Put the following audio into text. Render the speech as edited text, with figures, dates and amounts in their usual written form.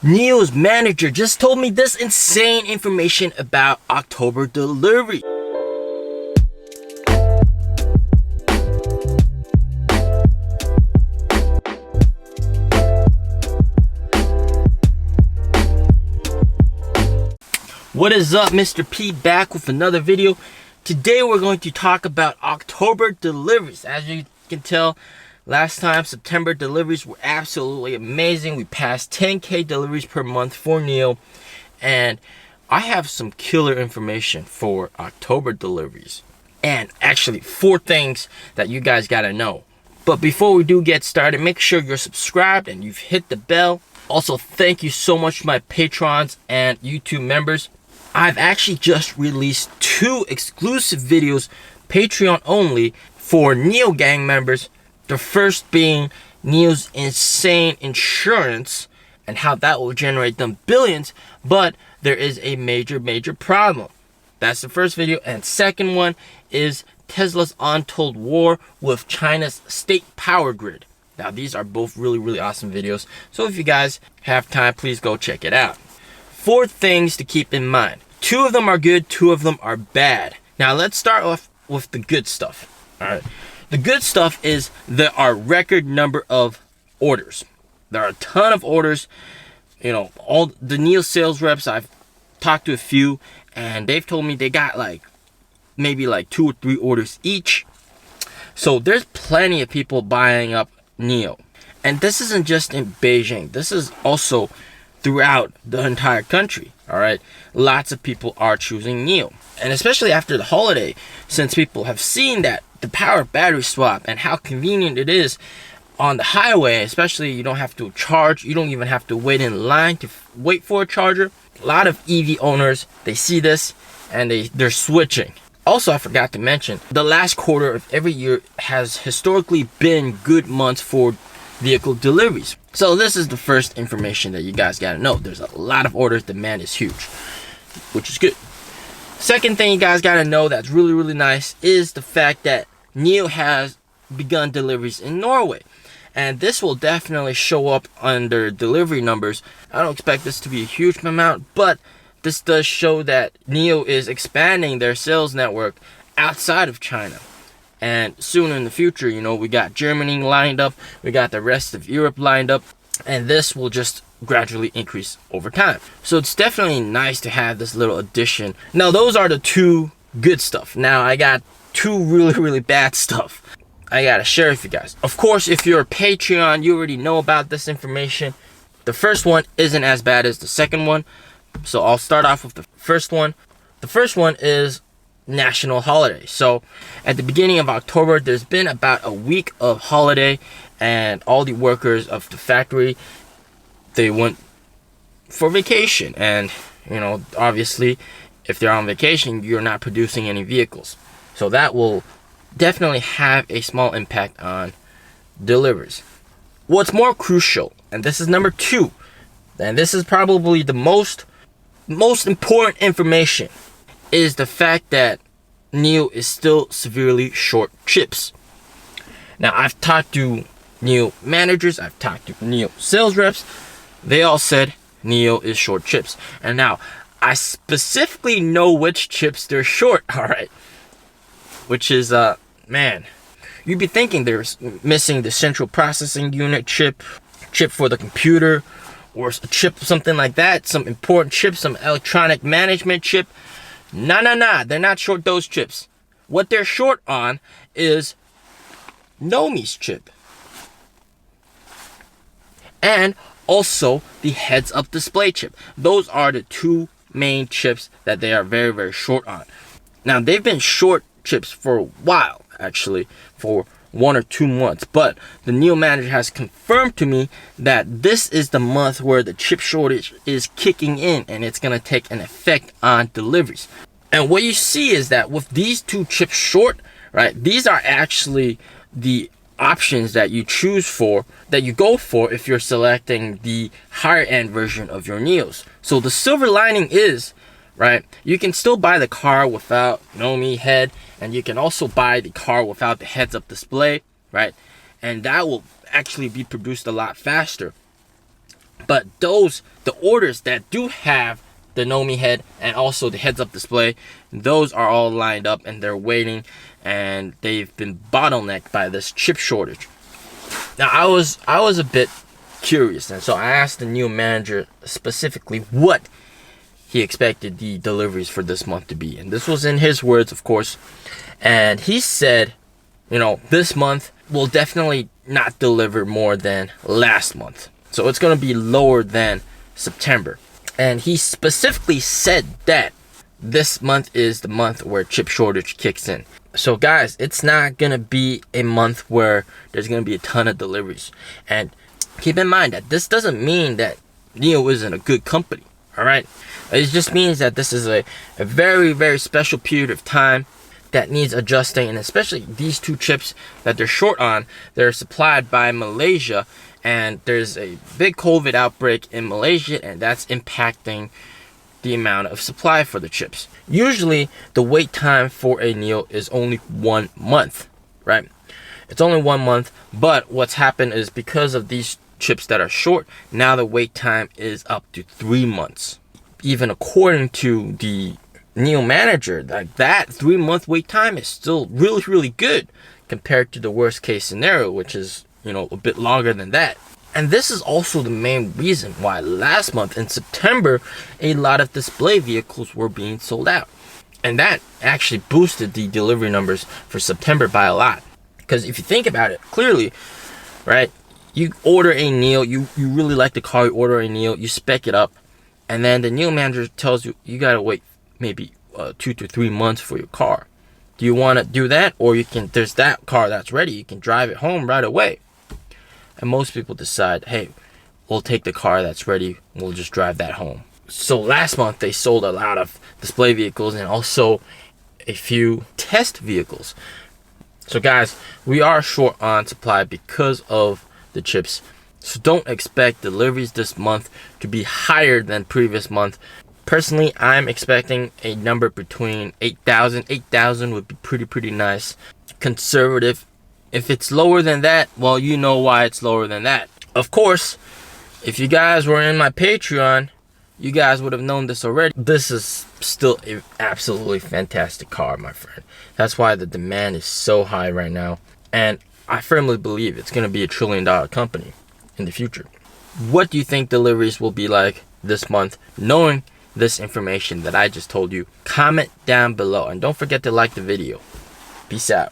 NIOS manager just told me this insane information about October delivery. What is up, Mr. P back with another video. Today we're going to talk about October deliveries. As you can tell, last time September deliveries were absolutely amazing. We passed 10K deliveries per month for NIO, and I have some killer information for October deliveries, and actually 4 things that you guys gotta know. But before we do get started, make sure you're subscribed and you've hit the bell. Also, thank you so much to my patrons and YouTube members. I've actually just released 2 exclusive videos, Patreon only, for NIO gang members. The first being NIO's insane insurance and how that will generate them billions, but there is a major problem. That's the first video. And second one is Tesla's untold war with China's state power grid. Now these are both really awesome videos, so if you guys have time, please go check it out. 4 things to keep in mind. 2 of them are good, 2 of them are bad. Now let's start off with the good stuff. All right, the good stuff is there are record number of orders. There are a ton of orders. You know, all the NIO sales reps, I've talked to a few, and they've told me they got maybe 2 or 3 orders each. So there's plenty of people buying up NIO. And this isn't just in Beijing. This is also throughout the entire country. All right, lots of people are choosing NIO, and especially after the holiday, since people have seen that the power of battery swap and how convenient it is on the highway. Especially, you don't have to charge, you don't even have to wait in line to wait for a charger. A lot of EV owners, they see this and they're switching. Also, I forgot to mention, the last quarter of every year has historically been good months for vehicle deliveries. So this is the first information that you guys gotta know. There's a lot of orders, demand is huge, which is good. Second thing you guys gotta know that's really nice is the fact that NIO has begun deliveries in Norway, and this will definitely show up under delivery numbers. I don't expect this to be a huge amount, but this does show that NIO is expanding their sales network outside of China. And soon in the future, you know, we got Germany lined up, we got the rest of Europe lined up, and this will just gradually increase over time. So it's definitely nice to have this little addition. Now those are the 2 good stuff. Now I got 2 really bad stuff I gotta share with you guys. Of course, if you're a Patreon, you already know about this information. The first one isn't as bad as the second one, so I'll start off with the first one. The first one is national holiday. So at the beginning of October, there's been about a week of holiday, and all the workers of the factory, they went for vacation. And you know, obviously if they're on vacation, you're not producing any vehicles, so that will definitely have a small impact on deliveries. What's more crucial, and this is number 2, and this is probably the most important information, is the fact that NIO is still severely short chips. Now I've talked to NIO managers, I've talked to NIO sales reps, they all said NIO is short chips. And now I specifically know which chips they're short, alright, which is man, you'd be thinking they're missing the central processing unit chip for the computer, or a chip, something like that, some important chip, some electronic management chip. Nah, they're not short those chips. What they're short on is Nomi's chip, and also the heads-up display chip. Those are the 2 main chips that they are very short on. Now they've been short chips for a while, actually for 1 or 2 months, but the NIO manager has confirmed to me that this is the month where the chip shortage is kicking in, and it's going to take an effect on deliveries. And what you see is that with these 2 chips short, right, these are actually the options that you choose for, that you go for if you're selecting the higher end version of your NIOs. So the silver lining is, right, you can still buy the car without Nomi head, and you can also buy the car without the heads-up display, right, and that will actually be produced a lot faster. But the orders that do have the Nomi head and also the heads-up display, those are all lined up and they're waiting, and they've been bottlenecked by this chip shortage. Now I was a bit curious, and so I asked the NIO manager specifically what he expected the deliveries for this month to be, and this was in his words, of course. And he said, this month will definitely not deliver more than last month, so it's going to be lower than September. And he specifically said that this month is the month where chip shortage kicks in. So guys, it's not going to be a month where there's going to be a ton of deliveries. And keep in mind that this doesn't mean that NIO isn't a good company, all right? It just means that this is a very, very special period of time that needs adjusting, and especially these two chips that they're short on, they're supplied by Malaysia, and there's a big COVID outbreak in Malaysia, and that's impacting the amount of supply for the chips. Usually the wait time for a NIO is only 1 month, right? It's only 1 month, but what's happened is because of these chips that are short, now the wait time is up to 3 months. Even according to the NIO manager, that 3-month wait time is still really, really good compared to the worst case scenario, which is a bit longer than that. And this is also the main reason why last month in September a lot of display vehicles were being sold out, and that actually boosted the delivery numbers for September by a lot. Because if you think about it clearly, right, you order a NIO, you really like the car, you order a NIO, you spec it up, and then the NIO manager tells you gotta wait maybe 2 to 3 months for your car. Do you want to do that? Or there's that car that's ready, you can drive it home right away. And most people decide, hey, we'll take the car that's ready, we'll just drive that home. So last month they sold a lot of display vehicles and also a few test vehicles. So guys, we are short on supply because of the chips. So don't expect deliveries this month to be higher than previous month. Personally, I'm expecting a number between 8,000. 8,000 would be pretty nice. Conservative. If it's lower than that, well, you know why it's lower than that. Of course, if you guys were in my Patreon, you guys would have known this already. This is still an absolutely fantastic car, my friend. That's why the demand is so high right now. And I firmly believe it's going to be $1 trillion company in the future. What do you think deliveries will be like this month, knowing this information that I just told you? Comment down below, and don't forget to like the video. Peace out.